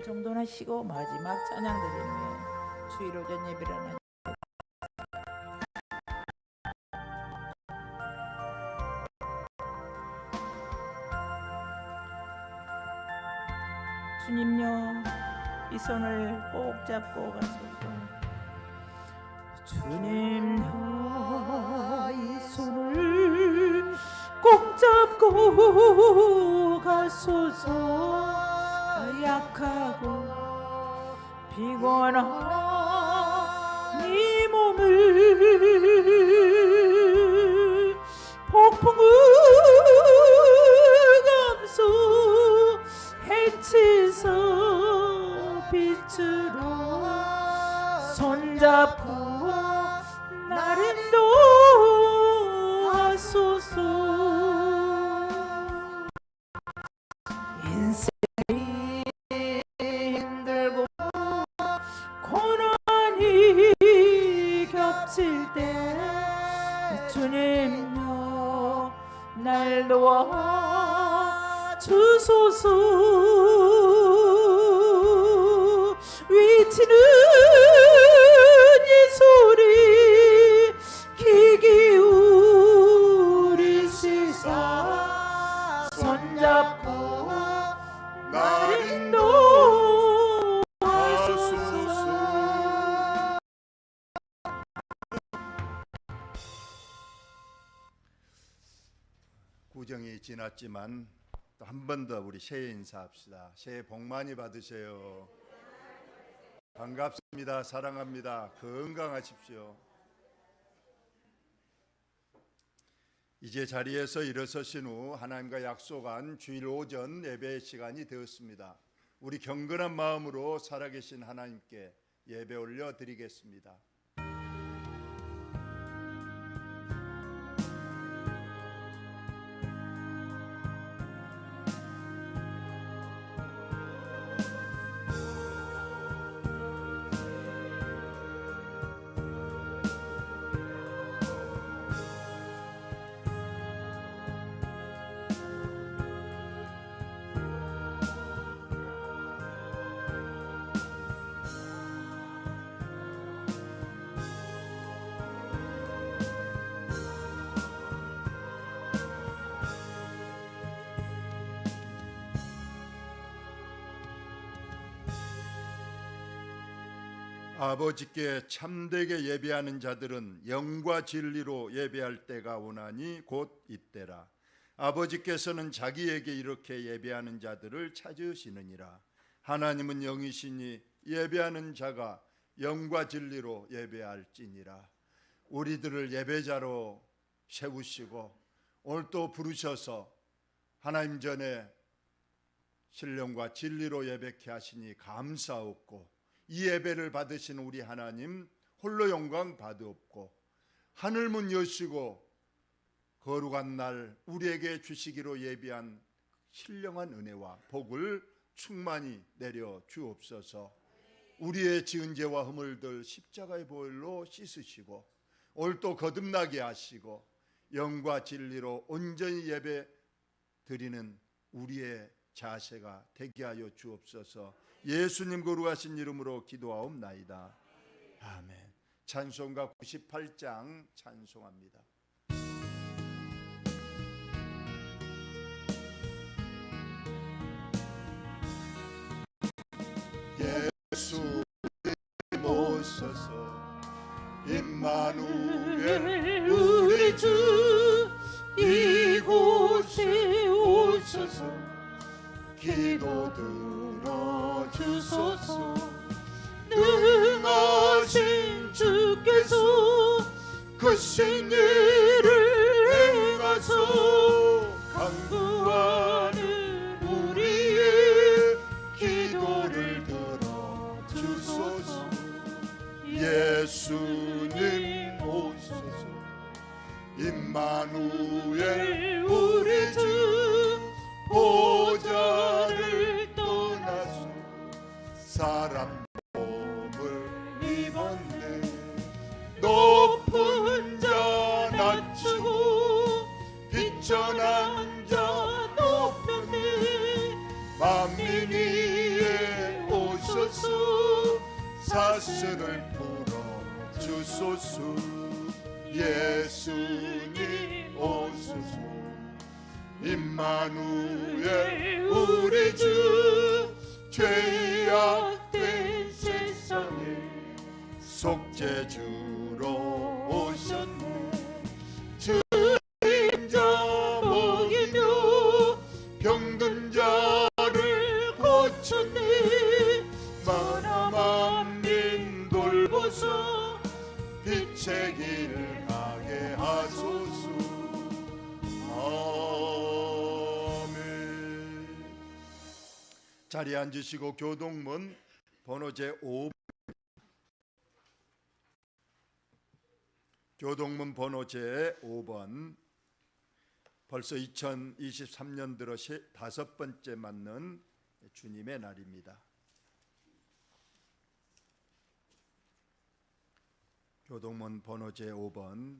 정돈하시고 마지막 찬양 드리며 주일 오전 예배를 하나 주님요 이 손을 꼭 잡고 가소서. 주님요 이 손을 꼭 잡고 가소서. 약하고 피곤한 이 몸을 폭풍을 감수 해치서 빛으로 손잡고 나를 인도하소서. 인생이 힘들고 고난이 겹칠 때 주님요 날 도와주소서. 외치는 이 소리 귀 기울이시사 손잡고 나를 인도하소서. 구정이 지났지만 또 한 번 더 우리 새해 인사합시다. 새해 복 많이 받으세요. 반갑습니다. 사랑합니다. 건강하십시오. 이제 자리에서 일어서신 후 하나님과 약속한 주일 오전 예배 시간이 되었습니다. 우리 경건한 마음으로 살아계신 하나님께 예배 올려 드리겠습니다. 아버지께 참되게 예배하는 자들은 영과 진리로 예배할 때가 오나니 곧 이때라. 아버지께서는 자기에게 이렇게 예배하는 자들을 찾으시느니라. 하나님은 영이시니 예배하는 자가 영과 진리로 예배할지니라. 우리들을 예배자로 세우시고 오늘 또 부르셔서 하나님 전에 신령과 진리로 예배케 하시니 감사하옵고, 이 예배를 받으신 우리 하나님 홀로 영광 받으옵고, 하늘문 여시고 거룩한 날 우리에게 주시기로 예비한 신령한 은혜와 복을 충만히 내려 주옵소서. 우리의 지은 죄와 허물들 십자가의 보혈로 씻으시고 오늘 또 거듭나게 하시고 영과 진리로 온전히 예배 드리는 우리의 자세가 되게 하여 주옵소서. 예수님 거룩하신 이름으로 기도하옵나이다. 아멘. 찬송가 98장 찬송합니다. 예수님 오소서. 임마누엘 우리 주 이곳에 오소서. 기도 들어주소서. 능하신 주께서 그 생일을 행하소. 간구하는 우리의 기도를 들어주소서. 예수님 오소서. 임마누엘 우리 주 보좌를 떠나서 사람 몸을 입었네. 높은 자 낮추고 비천한 자 높였네. 만민 위에 사슬을 풀어 주소서. 예수님 오소서. 임마누엘 우리 주, 죄악된 세상에 속죄주로 오셨네. 주임자 먹이며 병든 자를 고쳤네. 만화 만민 돌보소. 빛의 길 가게 하소서. 아멘. 자리에 앉으시고 교동문 번호 제5 교동문 번호 제5번. 벌써 2023년 들어 5번째 맞는 주님의 날입니다. 교동문 번호 제5번.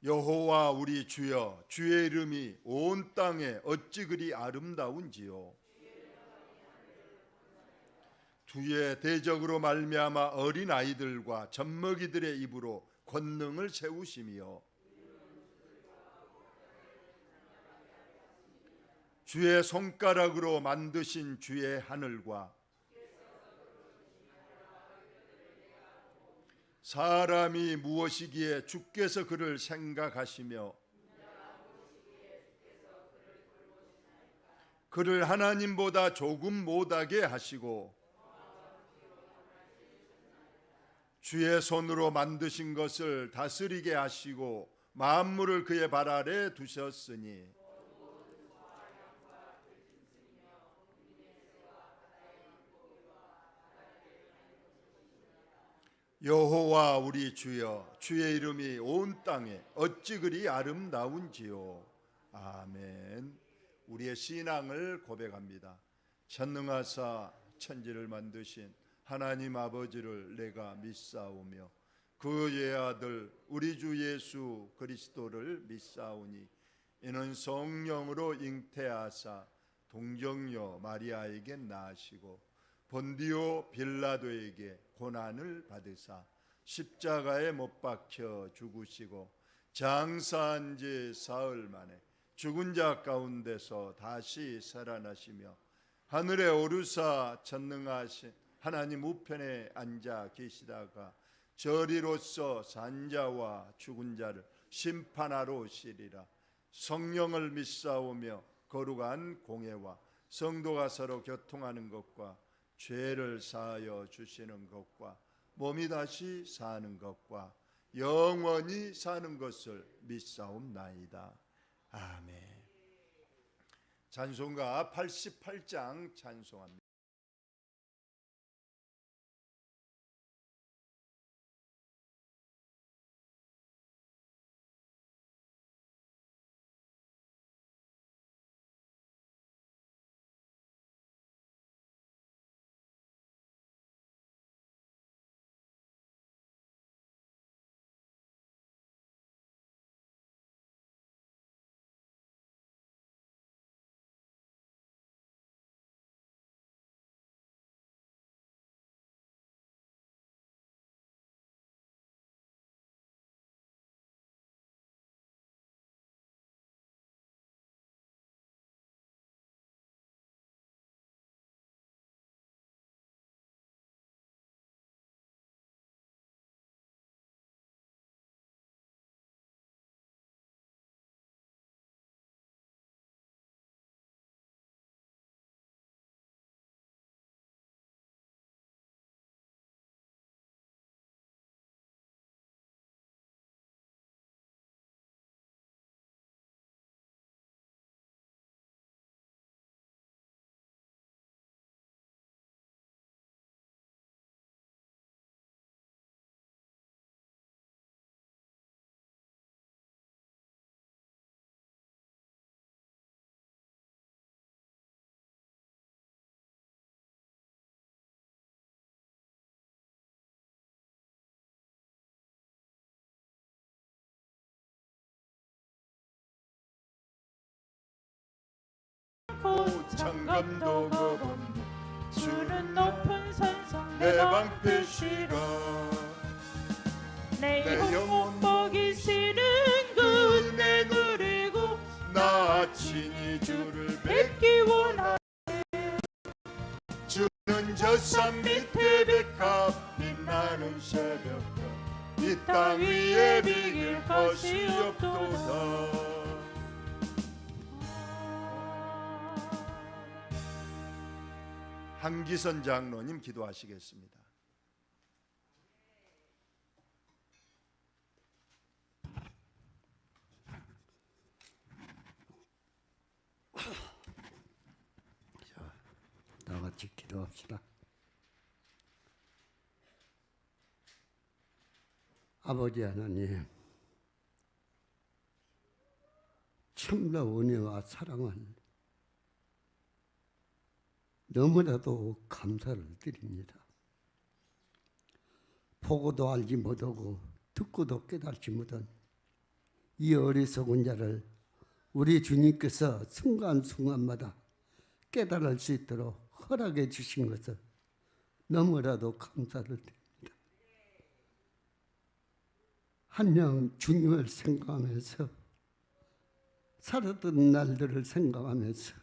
여호와 우리 주여, 주의 이름이 온 땅에 어찌 그리 아름다운지요. 주의 대적으로 말미암아 어린 아이들과 젖먹이들의 입으로 권능을 세우시며 주의 손가락으로 만드신 주의 하늘과 사람이 무엇이기에 주께서 그를 생각하시며 그를 하나님보다 조금 못하게 하시고 주의 손으로 만드신 것을 다스리게 하시고 만물을 그의 발 아래 두셨으니 여호와 우리 주여, 주의 이름이 온 땅에 어찌 그리 아름다운지요. 아멘. 우리의 신앙을 고백합니다. 전능하사 천지를 만드신 하나님 아버지를 내가 믿사오며 그의 아들 우리 주 예수 그리스도를 믿사오니 이는 성령으로 잉태하사 동정녀 마리아에게 낳으시고 본디오 빌라도에게 고난을 받으사 십자가에 못 박혀 죽으시고 장사한 지 사흘 만에 죽은 자 가운데서 다시 살아나시며 하늘에 오르사 전능하신 하나님 우편에 앉아 계시다가 저리로서 산자와 죽은 자를 심판하러 오시리라. 성령을 믿사오며 거룩한 공회와 성도가 서로 교통하는 것과 죄를 사하여 주시는 것과 몸이 다시 사는 것과 영원히 사는 것을 믿사옵나이다. 아멘. 찬송가 88장 찬송합니다. 장감도 거본 주는 높은 산성 내 방패 시가 내 영혼 복이 시는 그 은혜 누리고 나 친히 주를 뵙기 원하 주는 저 산 밑에 백합 빛나는 새벽별 이 땅 위에 비길 것이 없도다. 한기선 장로님 기도하시겠습니다. 다 같이 기도합시다. 아버지 하나님, 참나 은혜와 사랑을 너무나도 감사를 드립니다. 보고도 알지 못하고 듣고도 깨달지 못한 이 어리석은 자를 우리 주님께서 순간순간마다 깨달을 수 있도록 허락해 주신 것을 너무나도 감사를 드립니다. 한영 주님을 생각하면서 살았던 날들을 생각하면서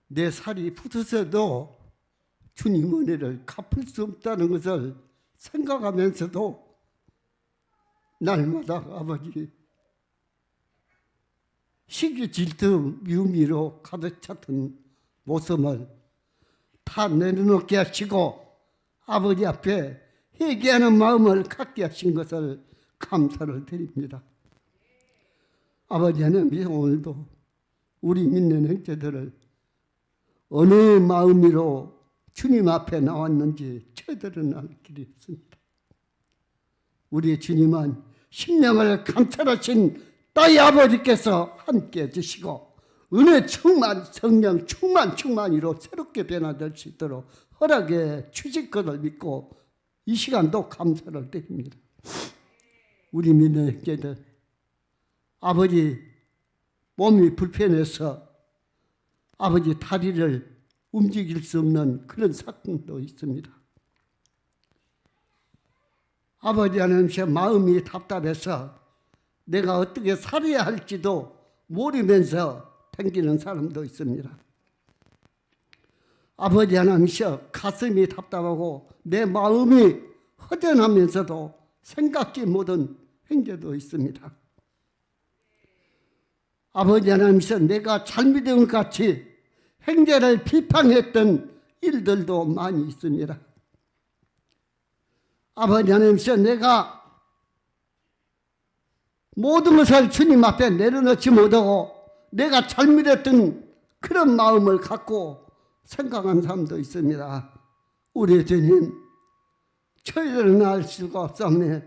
내 살이 붙어서도 주님 은혜를 갚을 수 없다는 것을 생각하면서도 날마다 아버지 시기 질투 미움으로 가득 찼던 모습을 다 내려놓게 하시고 아버지 앞에 회개하는 마음을 갖게 하신 것을 감사를 드립니다. 아버지 하나님, 오늘도 우리 믿는 형제들을 어느 마음으로 주님 앞에 나왔는지 저들은 알 길이 있습니다. 우리 주님은 심령을 감찰하신 나의 아버지께서 함께 해주시고 은혜 충만, 성령 충만으로 새롭게 변화될 수 있도록 허락해 주실 것을 믿고 이 시간도 감사를 드립니다. 우리 믿는 형제들, 아버지 몸이 불편해서 아버지 다리를 움직일 수 없는 그런 사건도 있습니다. 아버지 하나님께 마음이 답답해서 내가 어떻게 살아야 할지도 모르면서 댕기는 사람도 있습니다. 아버지 하나님께 가슴이 답답하고 내 마음이 허전하면서도 생각지 못한 형제도 있습니다. 아버지 하나님께 내가 잘못된 것 같이 형제를 비판했던 일들도 많이 있습니다. 아버지 하나님께 내가 모든 것을 주님 앞에 내려놓지 못하고 내가 잘못했던 그런 마음을 갖고 생각한 사람도 있습니다. 우리 주님, 저희들은 알 수가 없사오니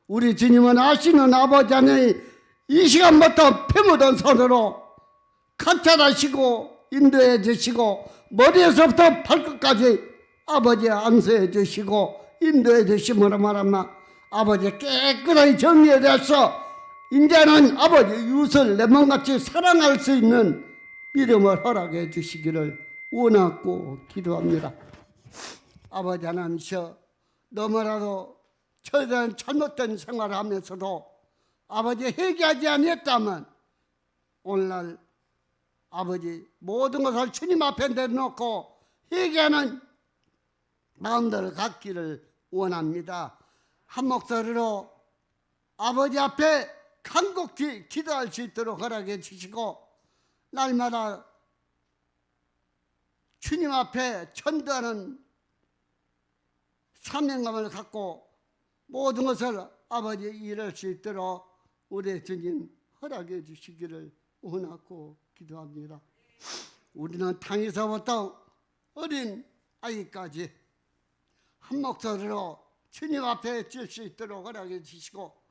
우리 주님은 아시는 아버지 하나님, 이 시간부터 피 묻은 손으로 감찰하시고 인도해 주시고 머리에서부터 발끝까지 아버지 안수해 주시고 인도해 주심으로 말하면 아버지 깨끗하게 정리해 돼서 이제는 아버지 이웃을 내 몸같이 사랑할 수 있는 믿음을 허락해 주시기를 원하고 기도합니다. 아버지 하나님이여, 너무나도 저희들은 잘못된 생활을 하면서도 아버지 회개하지 아니했다면 오늘날 아버지 모든 것을 주님 앞에 내려놓고 회개하는 마음들을 갖기를 원합니다. 한 목소리로 아버지 앞에 간곡히 기도할 수 있도록 허락해 주시고 날마다 주님 앞에 전도하는 사명감을 갖고 모든 것을 아버지 이룰 수 있도록 우리 주님 허락해 주시기를 원하고 기도합니다. 우리는 땅에서부터 어린 아이까지 한 목소리로 주님 앞에 질 수 있도록 허락해 주시고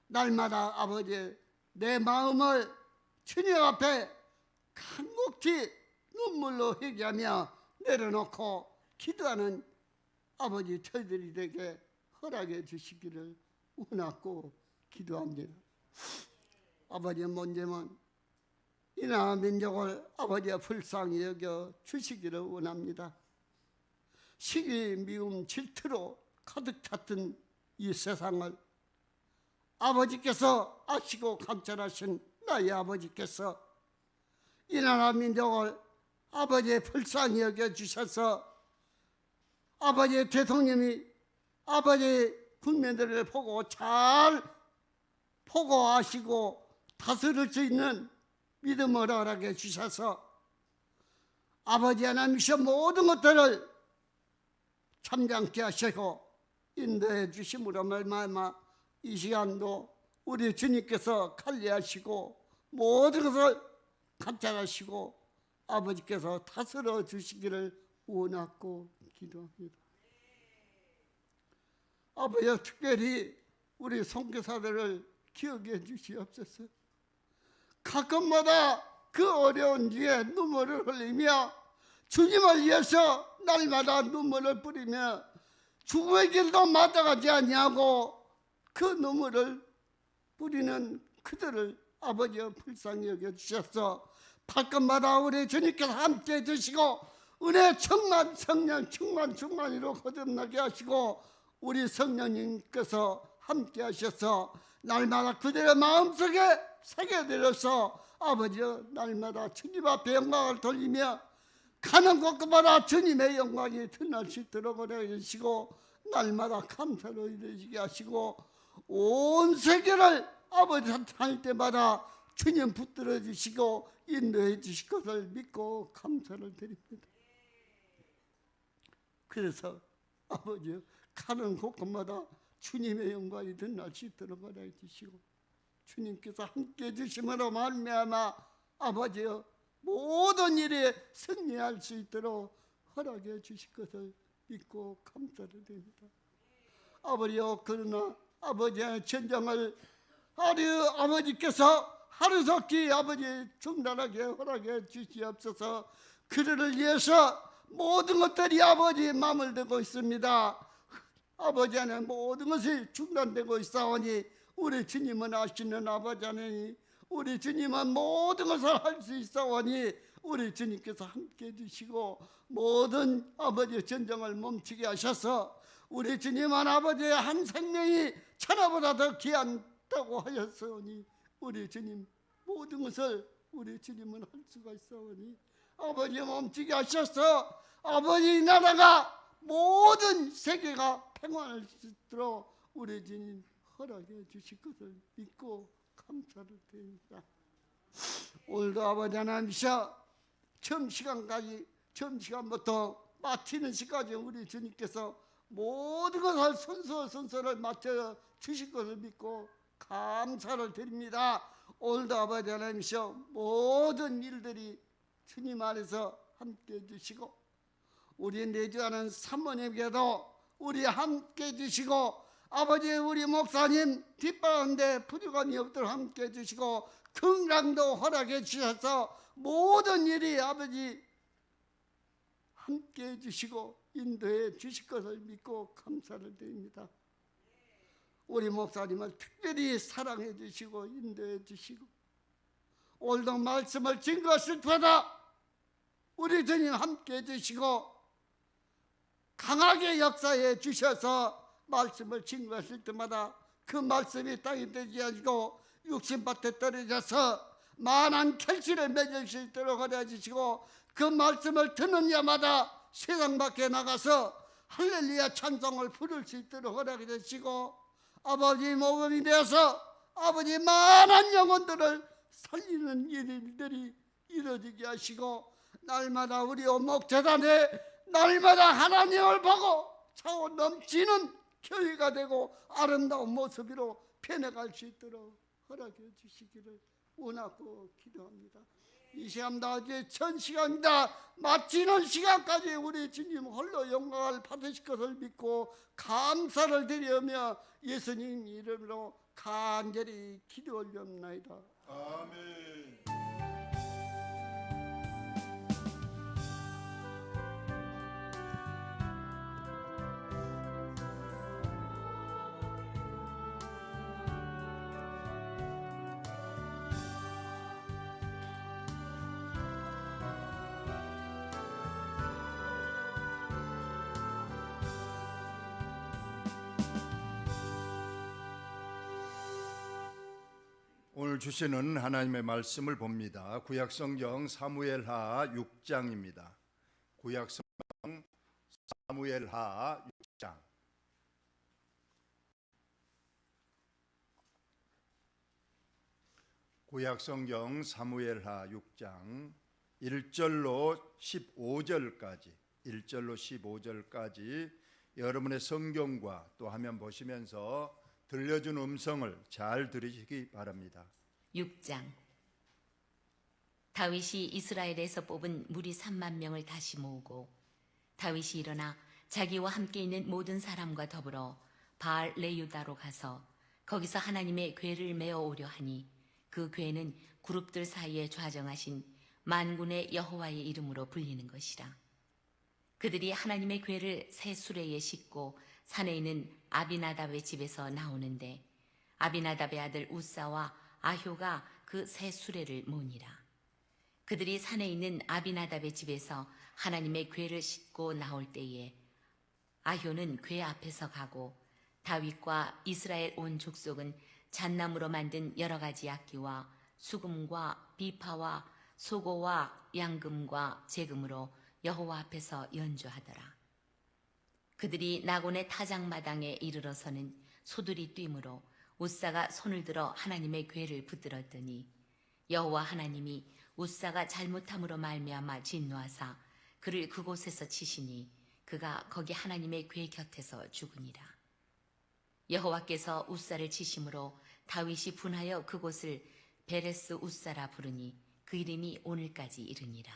날마다 아버지 내 마음을 주님 앞에 간곡히 눈물로 회개하며 내려놓고 기도하는 아버지 저희들이 되게 허락해 주시기를 원하고 기도합니다. 아버지 먼저는 이 나라 민족을 아버지의 불쌍히 여겨 주시기를 원합니다. 시기, 미움, 질투로 가득 찼던 이 세상을 아버지께서 아시고 감찰하신 나의 아버지께서 이 나라 민족을 아버지의 불쌍히 여겨주셔서 아버지의 대통령이 아버지의 국민들을 보고 잘 보고 아시고 다스릴 수 있는 믿음을 허락해 주셔서 아버지 하나님이셔 모든 것들을 참장케 하시고 인도해 주심으로 말미암아 이 시간도 우리 주님께서 관리하시고 모든 것을 감찰하시고 아버지께서 다스려 주시기를 원하고 기도합니다. 아버지여, 특별히 우리 선교사들을 기억해 주시옵소서. 가끔마다 그 어려운 뒤에 눈물을 흘리며 주님을 위해서 날마다 눈물을 뿌리며 죽음의 길도 마다가지 아니하고 그 눈물을 뿌리는 그들을 아버지여 불쌍히 여겨주셔서 발끝마다 우리 주님께서 함께 해주시고 은혜 충만 성령 충만으로 거듭나게 하시고 우리 성령님께서 함께 하셔서 날마다 그들의 마음속에 새겨들여서 아버지여 날마다 주님 앞에 영광을 돌리며 가는 곳마다 주님의 영광이 드러날 수 있도록 허락해 주시고 날마다 감사로 이루어지게 하시고 온 세계를 아버지 다닐 때마다 주님 붙들어 주시고 인도해 주실 것을 믿고 감사를 드립니다. 그래서 아버지 가는 곳곳마다 주님의 영광이 드러날 수 있도록 허락해 주시고 주님께서 함께 해주심으로 말미암아 아버지여 모든 일에 승리할 수 있도록 허락해 주실 것을 믿고 감사를 드립니다. 아버지여, 그러나 아버지의 전쟁을 아버지께서 하루속히 아버지 중단하게 허락해 주시옵소서. 그들을 위해서 모든 것들이 아버지 마음을 대고 있습니다. 아버지 안에 모든 것이 중단되고 있사오니 우리 주님은 아시는 아버지 하나님, 우리 주님은 모든 것을 할 수 있사오니 우리 주님께서 함께 해주시고 모든 아버지의 전쟁을 멈추게 하셔서 우리 주님은 아버지의 한 생명이 천하보다 더 귀한다고 하였으니 우리 주님 모든 것을 우리 주님은 할 수가 있사오니 아버지 멈추게 하셔서 아버지 나라가 모든 세계가 평안할 수 있도록 우리 주님 허락해 주실 것을 믿고 감사를 드립니다. 오늘도 아버지 하나님이셔 점심시간부터 마치는 시까지 우리 주님께서 모든 것을 순서를 맞춰 주실 것을 믿고 감사를 드립니다. 오늘도 아버지 하나님이셔 모든 일들이 주님 안에서 함께 해주시고 우리 내주하는 사모님께도 우리 함께 해주시고 아버지 우리 목사님 뒷바라는데 부족함이 없도록 함께 해주시고 건강도 허락해 주셔서 모든 일이 아버지 함께 해주시고 인도해 주실 것을 믿고 감사를 드립니다. 우리 목사님을 특별히 사랑해 주시고 인도해 주시고 오늘도 말씀을 증거하실 때마다 우리 주님 함께 해주시고 강하게 역사해 주셔서 말씀을 증거하실 때마다 그 말씀이 땅에 되지 않고 육신밭에 떨어져서 만한 결실을 맺을 수 있도록 허락해 주시고 그 말씀을 듣는 자마다 세상 밖에 나가서 할렐루야 찬송을 부를 수 있도록 허락해 주시고 아버지 모범이 되어서 아버지 많은 영혼들을 살리는 일들이 이루어지게 하시고 날마다 우리 원목재단에 날마다 하나님을 보고 차고 넘치는 교회가 되고 아름다운 모습으로 변해갈 수 있도록 허락해 주시기를 원하고 기도합니다. 이 시간다 이제 전 시간이다 마치는 시간까지 우리 주님 홀로 영광을 받으실 것을 믿고 감사를 드리며 예수님 이름으로 간절히 기도 올리옵나이다. 아멘. 오늘 주시는 하나님의 말씀을 봅니다. 구약성경 사무엘하 6장입니다. 구약성경 사무엘하 6장. 구약성경 사무엘하 6장 1절로 15절까지 여러분의 성경과 또 화면 보시면서 들려준 음성을 잘 들으시기 바랍니다. 6장. 다윗이 이스라엘에서 뽑은 무리 3만 명을 다시 모으고 다윗이 일어나 자기와 함께 있는 모든 사람과 더불어 바알 레유다로 가서 거기서 하나님의 궤를 메어 오려 하니 그 궤는 그룹들 사이에 좌정하신 만군의 여호와의 이름으로 불리는 것이라. 그들이 하나님의 궤를 새 수레에 싣고 산에 있는 아비나답의 집에서 나오는데 아비나답의 아들 우사와 아효가 그 새 수레를 모니라. 그들이 산에 있는 아비나답의 집에서 하나님의 궤를 싣고 나올 때에 아효는 궤 앞에서 가고 다윗과 이스라엘 온 족속은 잣나무로 만든 여러 가지 악기와 수금과 비파와 소고와 양금과 제금으로 여호와 앞에서 연주하더라. 그들이 나곤의 타작마당에 이르러서는 소들이 뛰므로 우사가 손을 들어 하나님의 궤를 붙들었더니 여호와 하나님이 우사가 잘못함으로 말미암아 진노하사 그를 그곳에서 치시니 그가 거기 하나님의 궤 곁에서 죽으니라. 여호와께서 우사를 치심으로 다윗이 분하여 그곳을 베레스 우사라 부르니 그 이름이 오늘까지 이르니라.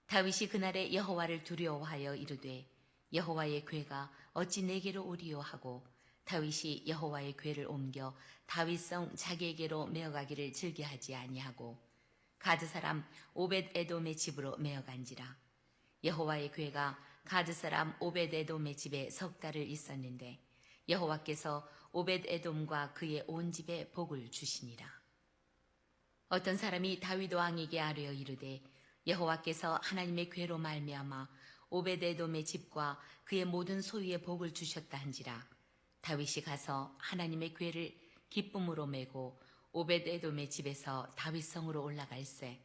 다윗이 그날에 여호와를 두려워하여 이르되 여호와의 궤가 어찌 내게로 오리요 하고 다윗이 여호와의 궤를 옮겨 다윗성 자기에게로 메어가기를 즐겨하지 아니하고 가드 사람 오벳 에돔의 집으로 메어간지라. 여호와의 궤가 가드 사람 오벳 에돔의 집에 석 달을 있었는데 여호와께서 오벳 에돔과 그의 온 집에 복을 주시니라. 어떤 사람이 다윗 왕에게 아뢰어 이르되 여호와께서 하나님의 궤로 말미암아 오벳 에돔의 집과 그의 모든 소유에 복을 주셨다 한지라. 다윗이 가서 하나님의 궤를 기쁨으로 메고 오벳 에돔의 집에서 다윗 성으로 올라갈새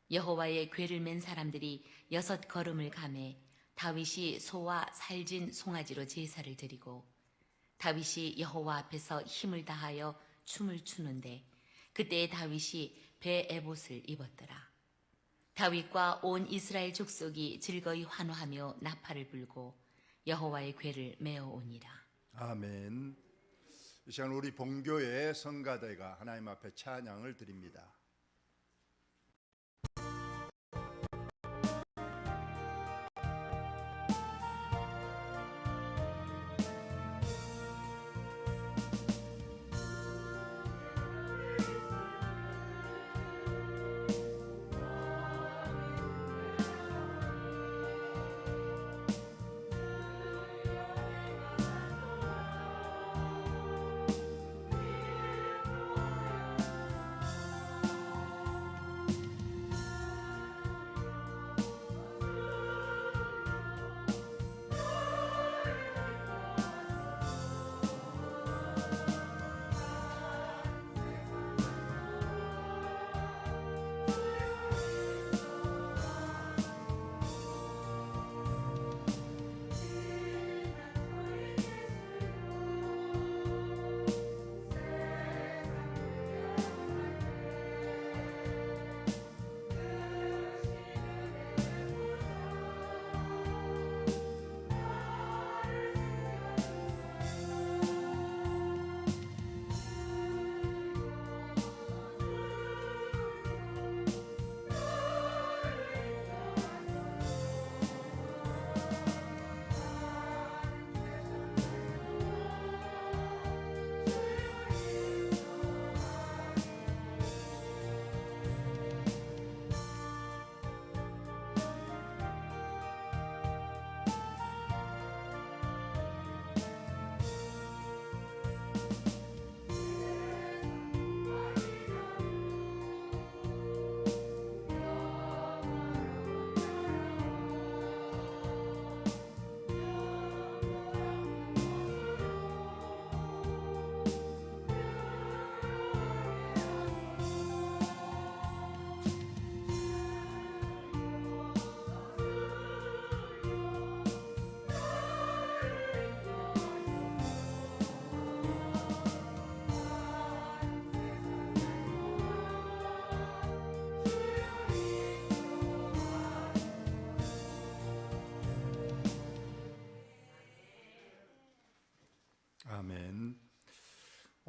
여호와의 궤를 맨 사람들이 6 걸음을 가매 다윗이 소와 살진 송아지로 제사를 드리고 다윗이 여호와 앞에서 힘을 다하여 춤을 추는데 그때에 다윗이 배 에봇을 입었더라. 다윗과 온 이스라엘 족속이 즐거이 환호하며 나팔을 불고 여호와의 궤를 메어 오니라. 아멘. 이 시간 우리 본교의 성가대가 하나님 앞에 찬양을 드립니다.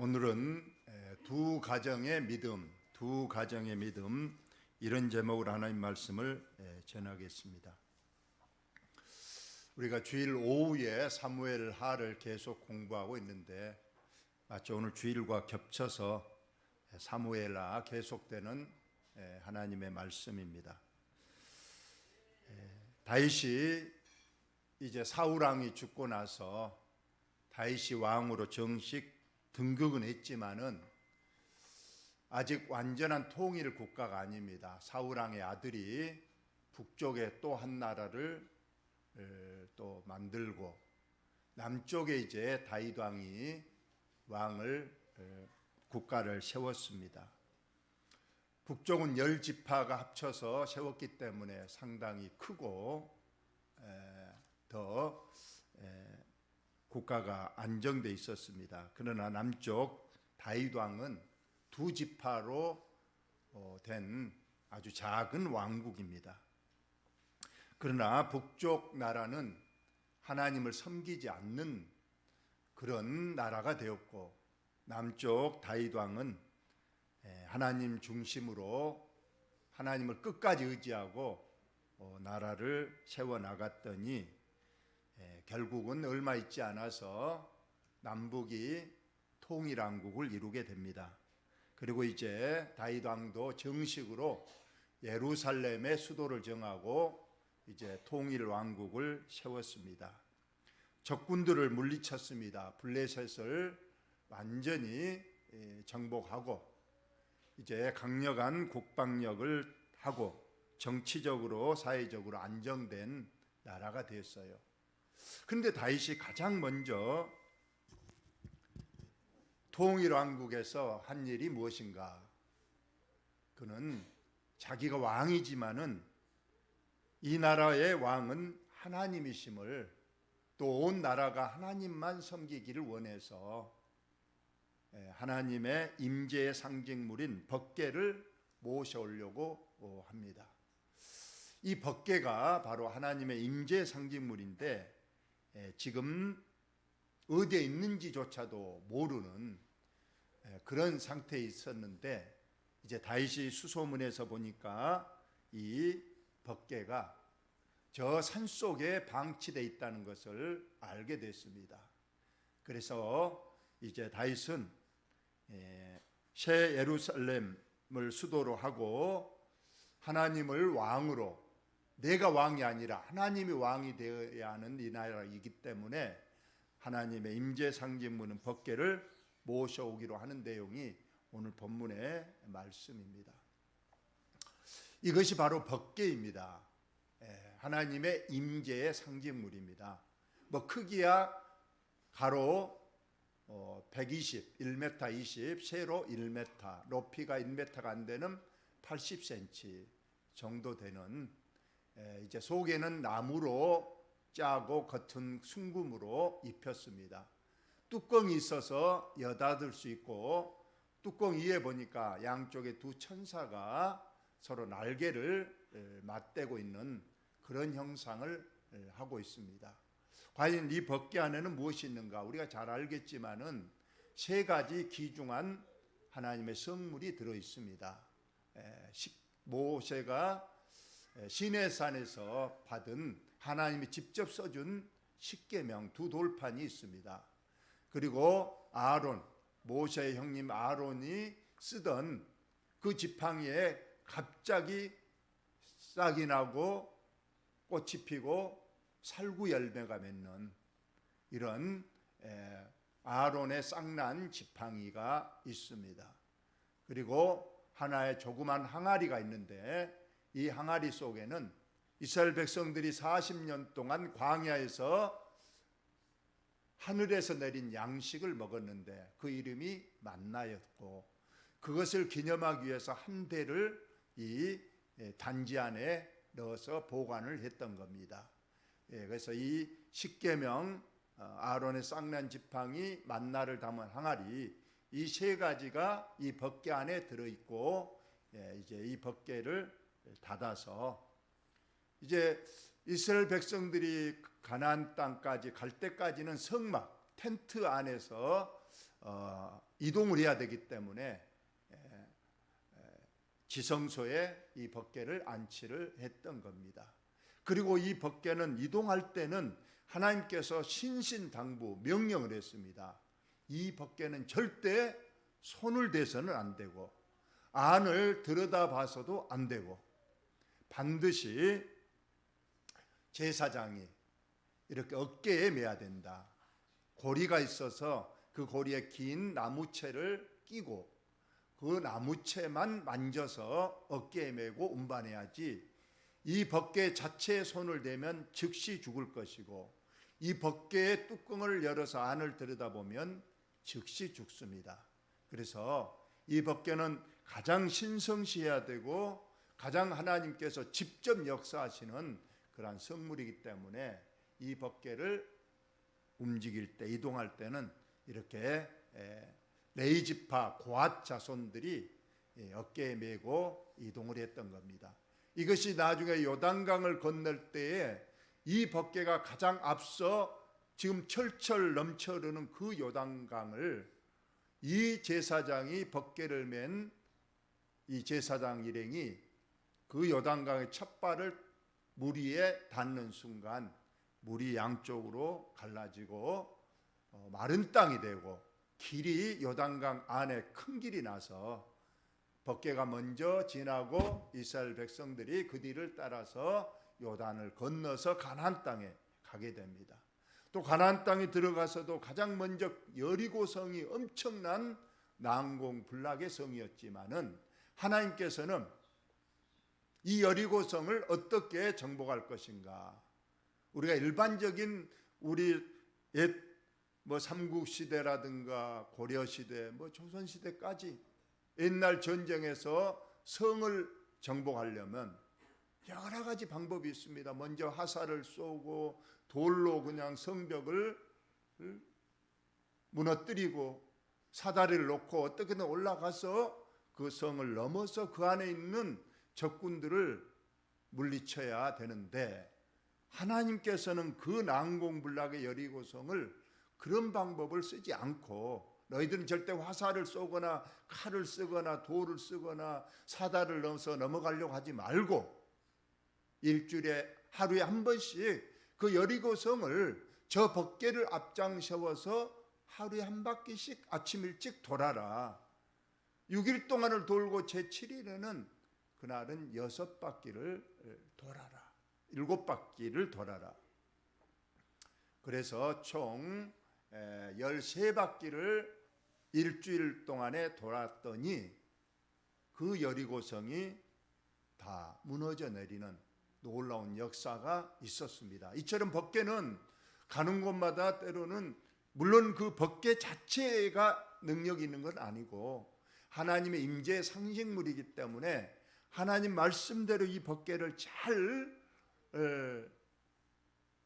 오늘은 두 가정의 믿음 이런 제목으로 하나님 말씀을 전하겠습니다. 우리가 주일 오후에 사무엘 하를 계속 공부하고 있는데 마치 오늘 주일과 겹쳐서 사무엘하 계속되는 하나님의 말씀입니다. 다윗이 이제 사울 왕이 죽고 나서 다윗이 왕으로 정식 등극은 했지만은 아직 완전한 통일 국가가 아닙니다. 사울 왕의 아들이 북쪽에 또 한 나라를 또 만들고 남쪽에 이제 다윗 왕이 국가를 세웠습니다. 북쪽은 10지파가 합쳐서 세웠기 때문에 상당히 크고 더 국가가 안정돼 있었습니다. 그러나 남쪽 다윗 왕은 2지파로 된 아주 작은 왕국입니다. 그러나 북쪽 나라는 하나님을 섬기지 않는 그런 나라가 되었고 남쪽 다윗 왕은 하나님 중심으로 하나님을 끝까지 의지하고 나라를 세워나갔더니 결국은 얼마 있지 않아서 남북이 통일왕국을 이루게 됩니다. 그리고 이제 다윗 왕도 정식으로 예루살렘의 수도를 정하고 이제 통일왕국을 세웠습니다. 적군들을 물리쳤습니다. 블레셋을 완전히 정복하고 이제 강력한 국방력을 하고 정치적으로 사회적으로 안정된 나라가 되었어요. 그런데 다윗이 가장 먼저 통일왕국에서 한 일이 무엇인가? 그는 자기가 왕이지만은 이 나라의 왕은 하나님이심을 또 온 나라가 하나님만 섬기기를 원해서 하나님의 임재의 상징물인 법궤를 모셔오려고 합니다. 이 법궤가 바로 하나님의 임재의 상징물인데 지금 어디에 있는지조차도 모르는 그런 상태에 있었는데 이제 다윗이 수소문에서 보니까 이 법궤가 저 산속에 방치되어 있다는 것을 알게 됐습니다. 그래서 이제 다윗은 새 예루살렘을 수도로 하고 하나님을 왕으로, 내가 왕이 아니라 하나님이 왕이 되어야 하는 이 나라이기 때문에 하나님의 임재 상징물은 법궤를 모셔오기로 하는 내용이 오늘 본문의 말씀입니다. 이것이 바로 법궤입니다. 하나님의 임재의 상징물입니다. 크기야 가로 120, 1m 20, 세로 1m, 높이가 1m가 안 되는 80cm 정도 되는 이제 속에는 나무로 짜고 겉은 순금으로 입혔습니다. 뚜껑이 있어서 여닫을 수 있고 뚜껑 위에 보니까 양쪽에 두 천사가 서로 날개를 맞대고 있는 그런 형상을 하고 있습니다. 과연 이 법궤 안에는 무엇이 있는가? 우리가 잘 알겠지만은 세 가지 귀중한 하나님의 성물이 들어 있습니다. 모세가 시내산에서 받은 하나님이 직접 써준 십계명 2돌판이 있습니다. 그리고 아론, 모세의 형님 아론이 쓰던 그 지팡이에 갑자기 싹이 나고 꽃이 피고 살구 열매가 맺는 이런 아론의 싹난 지팡이가 있습니다. 그리고 하나의 조그만 항아리가 있는데 이 항아리 속에는 이스라엘 백성들이 40년 동안 광야에서 하늘에서 내린 양식을 먹었는데 그 이름이 만나였고 그것을 기념하기 위해서 한 대를 이 단지 안에 넣어서 보관을 했던 겁니다. 그래서 이 십계명, 아론의 싹난 지팡이, 만나를 담은 항아리 이 세 가지가 이 법궤 안에 들어있고 이제 이 법궤를 닫아서 이제 이스라엘 백성들이 가나안 땅까지 갈 때까지는 성막 텐트 안에서 이동을 해야 되기 때문에 지성소에 이 법궤를 안치를 했던 겁니다. 그리고 이 법궤는 이동할 때는 하나님께서 신신당부 명령을 했습니다. 이 법궤는 절대 손을 대서는 안 되고 안을 들여다봐서도 안 되고 반드시 제사장이 이렇게 어깨에 매야 된다. 고리가 있어서 그 고리에 긴 나무채를 끼고 그 나무채만 만져서 어깨에 메고 운반해야지 이 법궤 자체에 손을 대면 즉시 죽을 것이고 이 법궤의 뚜껑을 열어서 안을 들여다보면 즉시 죽습니다. 그래서 이 법궤는 가장 신성시해야 되고 가장 하나님께서 직접 역사하시는 그러한 성물이기 때문에 이 법궤를 움직일 때 이동할 때는 이렇게 레위지파 고앗 자손들이 어깨에 메고 이동을 했던 겁니다. 이것이 나중에 요단강을 건널 때에 이 법궤가 가장 앞서 지금 철철 넘쳐 흐르는 그 요단강을 이 제사장이 법궤를 맨 이 제사장 일행이 그 요단강의 첫 발을 물 위에 닿는 순간 물이 양쪽으로 갈라지고 마른 땅이 되고 길이 요단강 안에 큰 길이 나서 법궤가 먼저 지나고 이스라엘 백성들이 그 뒤를 따라서 요단을 건너서 가나안 땅에 가게 됩니다. 또 가나안 땅에 들어가서도 가장 먼저 여리고 성이 엄청난 난공불락의 성이었지만은 하나님께서는 이 여리고 성을 어떻게 정복할 것인가? 우리가 일반적인 우리 옛 삼국 시대라든가 고려 시대, 조선 시대까지 옛날 전쟁에서 성을 정복하려면 여러 가지 방법이 있습니다. 먼저 화살을 쏘고 돌로 그냥 성벽을 무너뜨리고 사다리를 놓고 어떻게든 올라가서 그 성을 넘어서 그 안에 있는 적군들을 물리쳐야 되는데 하나님께서는 그 난공불락의 여리고성을 그런 방법을 쓰지 않고 너희들은 절대 화살을 쏘거나 칼을 쓰거나 돌을 쓰거나 사다를 넣어서 넘어가려고 하지 말고 일주일에 하루에 한 번씩 그 여리고성을 저 법궤를 앞장 세워서 하루에 한 바퀴씩 아침 일찍 돌아라. 6일 동안을 돌고 제7일에는 그날은 6바퀴를 돌아라. 7바퀴를 돌아라. 그래서 총 13바퀴를 일주일 동안에 돌았더니 그 여리고성이 다 무너져 내리는 놀라운 역사가 있었습니다. 이처럼 법궤는 가는 곳마다 때로는 물론 그 법궤 자체가 능력이 있는 건 아니고 하나님의 임재의 상징물이기 때문에 하나님 말씀대로 이 법궤를 잘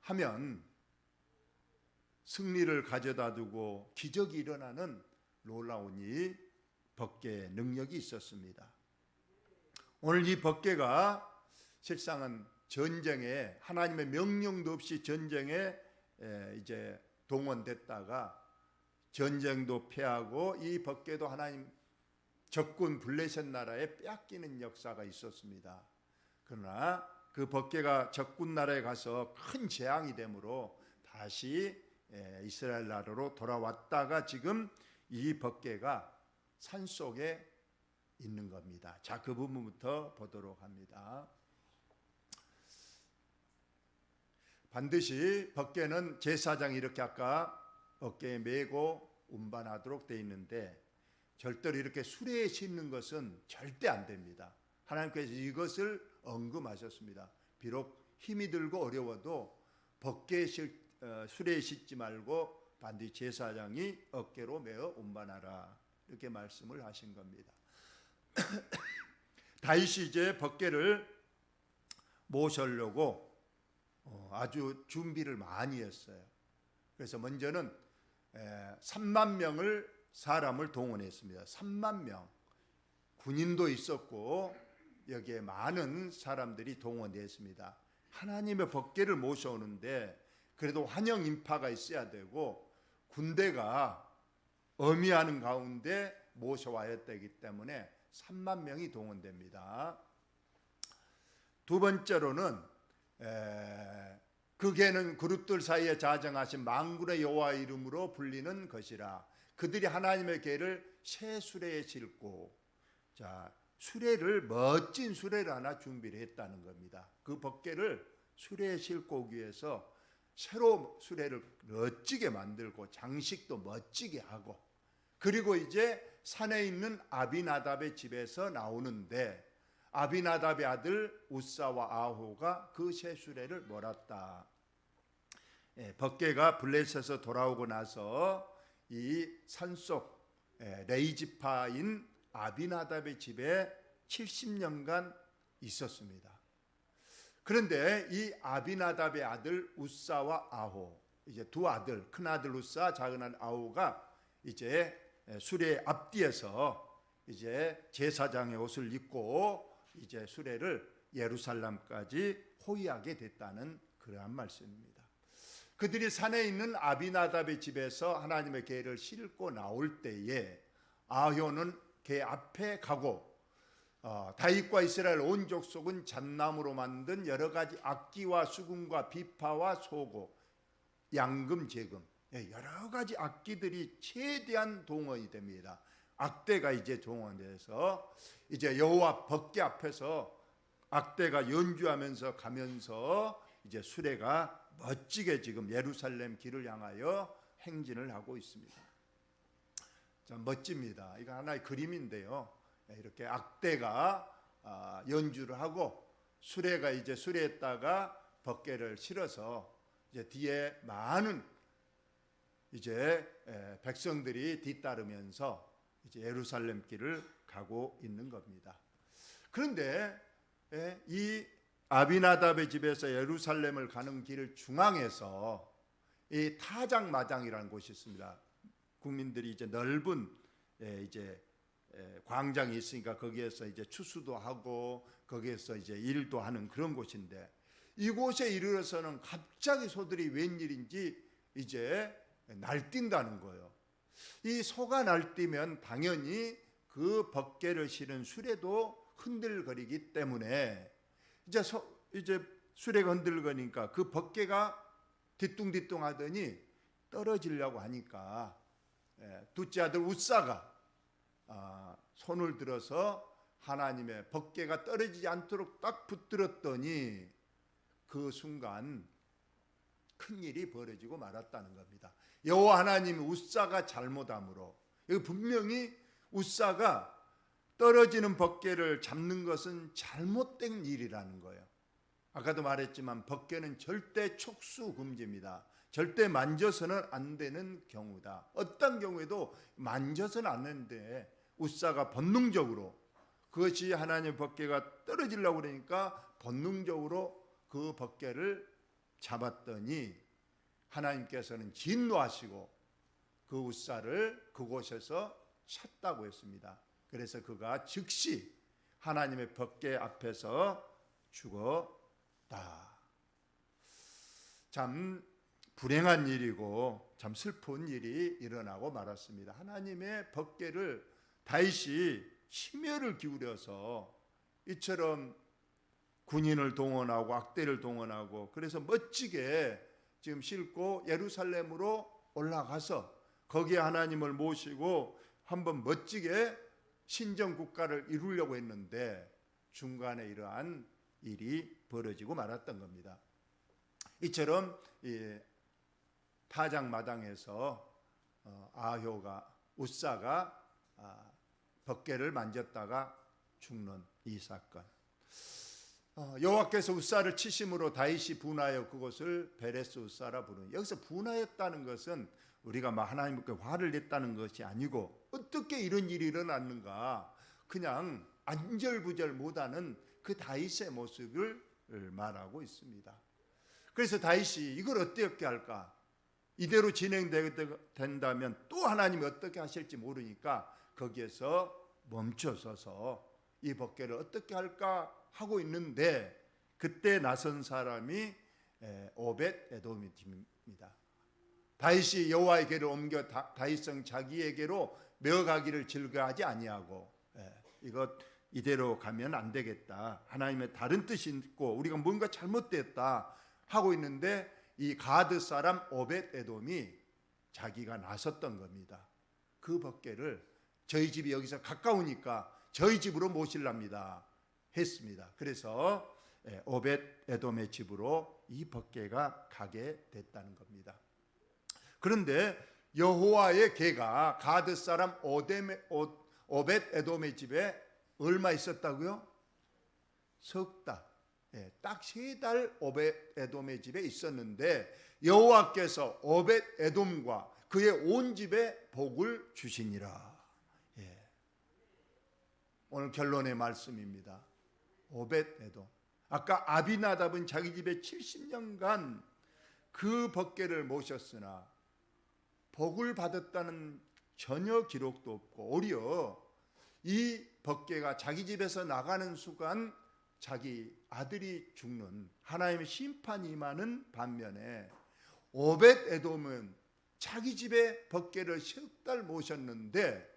하면 승리를 가져다 두고 기적이 일어나는 놀라운 이 법궤의 능력이 있었습니다. 오늘 이 법궤가 실상은 전쟁에 하나님의 명령도 없이 전쟁에 이제 동원됐다가 전쟁도 패하고 이 법궤도 하나님 적군 블레셋 나라에 빼앗기는 역사가 있었습니다. 그러나 그 법궤가 적군 나라에 가서 큰 재앙이 되므로 다시 이스라엘 나라로 돌아왔다가 지금 이 법궤가 산속에 있는 겁니다. 자, 그 부분부터 보도록 합니다. 반드시 법궤는 제사장이 이렇게 아까 어깨에 메고 운반하도록 되어 있는데 절대로 이렇게 수레에 싣는 것은 절대 안 됩니다. 하나님께서 이것을 언급하셨습니다. 비록 힘이 들고 어려워도 법궤에 수레에 싣지 말고 반드시 제사장이 어깨로 메어 운반하라 이렇게 말씀을 하신 겁니다. 다윗이 이제 법궤를 모시려고 아주 준비를 많이 했어요. 그래서 먼저는 3만 명을 사람을 동원했습니다. 3만 명 군인도 있었고 여기에 많은 사람들이 동원됐습니다. 하나님의 법궤를 모셔오는데 그래도 환영 인파가 있어야 되고 군대가 의미하는 가운데 모셔와야되기 때문에 3만 명이 동원됩니다. 두 번째로는 그 개는 그룹들 사이에 자정하신 만군의 여호와 이름으로 불리는 것이라. 그들이 하나님의 개를 새 수레에 싣고, 자, 수레를, 멋진 수레를 하나 준비를 했다는 겁니다. 그 법궤를 수레에 싣고 오기 위해서 새로 수레를 멋지게 만들고 장식도 멋지게 하고, 그리고 이제 산에 있는 아비나답의 집에서 나오는데 아비나답의 아들 우사와 아호가 그 새 수레를 몰았다. 법궤가 블레셋에서 돌아오고 나서 이 산속 레이지파인 아비나답의 집에 70년간 있었습니다. 그런데 이 아비나답의 아들 우사와 아호, 이제 두 아들, 큰 아들 우사, 작은 아들 아호가 이제 수레 앞뒤에서 이제 제사장의 옷을 입고 이제 수레를 예루살렘까지 호위하게 됐다는 그러한 말씀입니다. 그들이 산에 있는 아비나답의 집에서 하나님의 궤를 싣고 나올 때에 아효는 궤 앞에 가고, 다윗과 이스라엘 온 족속은 잣나무로 만든 여러 가지 악기와 수금과 비파와 소고, 양금, 제금, 여러 가지 악기들이 최대한 동원이 됩니다. 악대가 이제 동원돼서 이제 여호와 법궤 앞에서 악대가 연주하면서 가면서 이제 수레가 멋지게 지금 예루살렘 길을 향하여 행진을 하고 있습니다. 참 멋집니다. 이거 하나의 그림인데요. 이렇게 악대가 연주를 하고 수레가 이제 수레에다가 법궤를 실어서 이제 뒤에 많은 이제 백성들이 뒤따르면서 이제 예루살렘 길을 가고 있는 겁니다. 그런데 이 아비나답의 집에서 예루살렘을 가는 길 중앙에서 이 타작마당이라는 곳이 있습니다. 국민들이 이제 넓은 이제 광장이 있으니까 거기에서 이제 추수도 하고 거기에서 이제 일도 하는 그런 곳인데, 이곳에 이르러서는 갑자기 소들이 웬일인지 이제 날뛴다는 거예요. 이 소가 날뛰면 당연히 그 법궤를 실은 수레도 흔들거리기 때문에 이제 수레가 흔들거리니까 그 법궤가 뒤뚱뒤뚱 하더니 떨어지려고 하니까 둘째 아들 우사가 손을 들어서 하나님의 법궤가 떨어지지 않도록 딱 붙들었더니 그 순간 큰일이 벌어지고 말았다는 겁니다. 여호와 하나님이 우사가 잘못함으로, 여기 분명히 우사가 떨어지는 법궤를 잡는 것은 잘못된 일이라는 거예요. 아까도 말했지만 법궤는 절대 촉수 금지입니다. 절대 만져서는 안 되는 경우다. 어떤 경우에도 만져서는 안 되는데 우사가 본능적으로, 그것이 하나님의 법궤가 떨어지려고 그러니까 본능적으로 그 법궤를 잡았더니 하나님께서는 진노하시고 그 우사를 그곳에서 쳤다고 했습니다. 그래서 그가 즉시 하나님의 법궤 앞에서 죽었다. 참 불행한 일이고 참 슬픈 일이 일어나고 말았습니다. 하나님의 법궤를 다윗이 심혈을 기울여서 이처럼 군인을 동원하고 악대를 동원하고 그래서 멋지게 지금 싣고 예루살렘으로 올라가서 거기에 하나님을 모시고 한번 멋지게 신정 국가를 이루려고 했는데 중간에 이러한 일이 벌어지고 말았던 겁니다. 이처럼 타작마당에서 아효가 우사가 법궤를 만졌다가 죽는 이 사건. 여호와께서 우사를 치심으로 다윗이 분하여 그곳을 베레스 우사라 부르니, 여기서 분하였다는 것은 우리가 막 하나님께 화를 냈다는 것이 아니고 어떻게 이런 일이 일어났는가, 그냥 안절부절 못하는 그 다윗의 모습을 말하고 있습니다. 그래서 다윗이 이걸 어떻게 할까, 이대로 진행된다면 또 하나님이 어떻게 하실지 모르니까 거기에서 멈춰서서 이 법궤를 어떻게 할까 하고 있는데 그때 나선 사람이 오벳 에돔입니다. 다윗이 여호와에게로 옮겨 다윗성 자기에게로 메어가기를 즐거워하지 아니하고 이것 이대로 가면 안 되겠다. 하나님의 다른 뜻이 있고 우리가 뭔가 잘못됐다 하고 있는데 이 가드 사람 오벳 에돔이 자기가 나섰던 겁니다. 그 벗개를 저희 집이 여기서 가까우니까 저희 집으로 모실랍니다 했습니다. 그래서 오벳 에돔의 집으로 이 벗개가 가게 됐다는 겁니다. 그런데 여호와의 개가 가드 사람 오벳 에돔의 집에 얼마 있었다고요? 석 달. 딱 3달 오벳 에돔의 집에 있었는데 여호와께서 오벳 에돔과 그의 온 집에 복을 주시니라. 오늘 결론의 말씀입니다. 오벳 에돔. 아까 아비나답은 자기 집에 70년간 그 벗개를 모셨으나 복을 받았다는 전혀 기록도 없고 오히려 이 벗개가 자기 집에서 나가는 순간 자기 아들이 죽는 하나님의 심판이 임하는 반면에 오벳 에돔은 자기 집에 벗개를 3달 모셨는데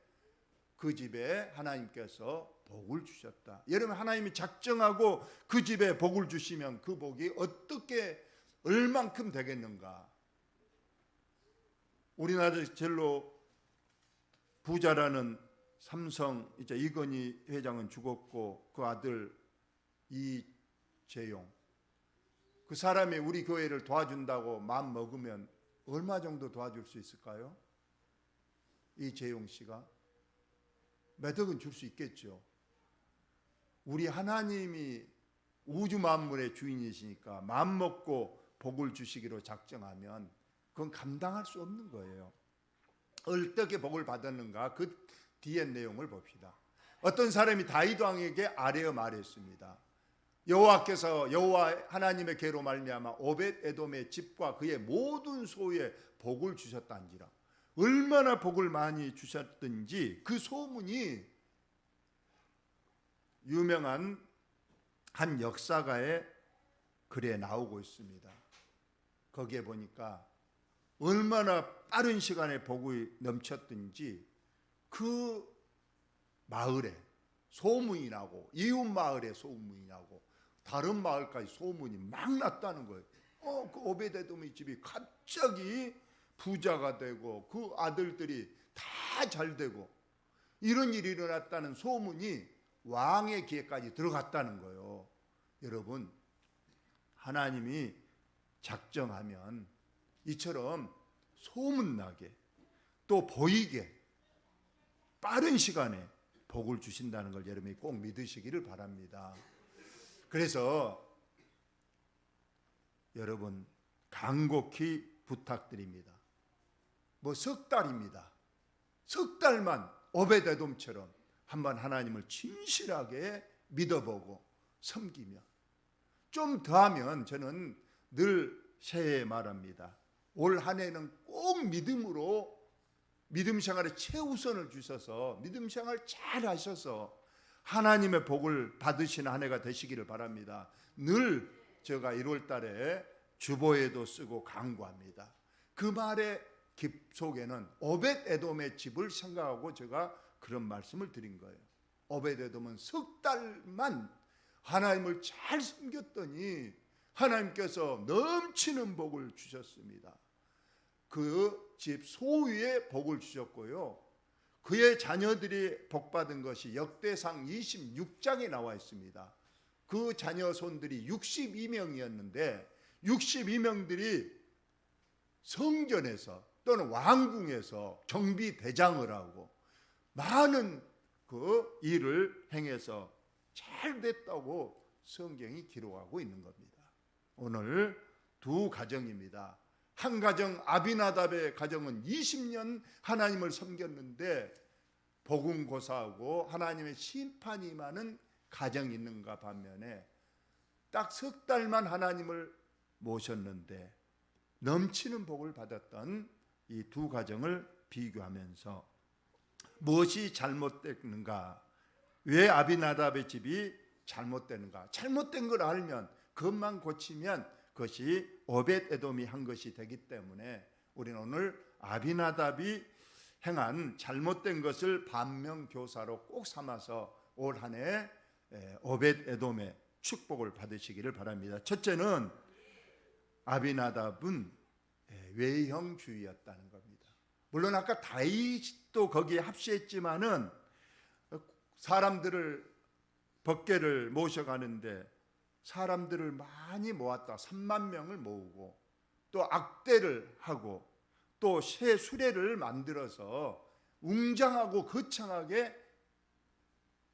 그 집에 하나님께서 복을 주셨다. 여러분, 하나님이 작정하고 그 집에 복을 주시면 그 복이 어떻게 얼만큼 되겠는가? 우리나라 제일로 부자라는 삼성 이제 이건희 회장은 죽었고 그 아들 이재용, 그 사람이 우리 교회를 도와준다고 마음 먹으면 얼마 정도 도와줄 수 있을까요? 이재용 씨가 몇 억은 줄 수 있겠죠. 우리 하나님이 우주 만물의 주인이시니까 마음 먹고 복을 주시기로 작정하면 그건 감당할 수 없는 거예요. 어떻게 복을 받았는가? 그 뒤의 내용을 봅시다. 어떤 사람이 다윗 왕에게 아뢰어 말했습니다. 여호와께서 여호와 하나님의 계로 말미암아 오벳 에돔의 집과 그의 모든 소유에 복을 주셨단지라. 얼마나 복을 많이 주셨든지 그 소문이 유명한 한 역사가의 글에 나오고 있습니다. 거기에 보니까 얼마나 빠른 시간에 복이 넘쳤든지 그 마을에 소문이 나고 이웃 마을에 소문이 나고 다른 마을까지 소문이 막 났다는 거예요. 그 오벳 에돔의 집이 갑자기 부자가 되고 그 아들들이 다 잘 되고 이런 일이 일어났다는 소문이 왕의 귀에까지 들어갔다는 거예요. 여러분, 하나님이 작정하면 이처럼 소문나게 또 보이게 빠른 시간에 복을 주신다는 걸 여러분이 꼭 믿으시기를 바랍니다. 그래서 여러분 간곡히 부탁드립니다. 뭐 석 달입니다. 석 달만 오벳 에돔처럼 한번 하나님을 진실하게 믿어보고 섬기며 좀 더하면 저는 늘 새해에 말합니다. 올 한 해는 꼭 믿음으로 믿음 생활에 최우선을 주셔서 믿음 생활 잘 하셔서 하나님의 복을 받으시는 한 해가 되시기를 바랍니다. 늘 제가 1월 달에 주보에도 쓰고 강구합니다. 그 말의 속에는 오벳 에돔의 집을 생각하고 제가 그런 말씀을 드린 거예요. 오벳 에돔은 석 달만 하나님을 잘 섬겼더니 하나님께서 넘치는 복을 주셨습니다. 그 집 소유에 복을 주셨고요. 그의 자녀들이 복받은 것이 역대상 26장에 나와 있습니다. 그 자녀 손들이 62명이었는데 62명들이 성전에서 또는 왕궁에서 경비대장을 하고 많은 그 일을 행해서 잘 됐다고 성경이 기록하고 있는 겁니다. 오늘 두 가정입니다. 한 가정 아비나답의 가정은 20년 하나님을 섬겼는데 복음 고사하고 하나님의 심판이 임하는 가정이 있는가 반면에 딱 석 달만 하나님을 모셨는데 넘치는 복을 받았던 이 두 가정을 비교하면서 무엇이 잘못됐는가? 왜 아비나답의 집이 잘못되는가? 잘못된 걸 알면 그것만 고치면 그것이 오벳 에돔이 한 것이 되기 때문에 우리는 오늘 아비나답이 행한 잘못된 것을 반면교사로 꼭 삼아서 올 한 해 오벳 에돔의 축복을 받으시기를 바랍니다. 첫째는 아비나답은 외형주의였다는 겁니다. 물론 아까 다윗도 거기에 합세했지만은 사람들을 법궤를 모셔가는데 사람들을 많이 모았다. 3만 명을 모으고 또 악대를 하고 또 새 수레를 만들어서 웅장하고 거창하게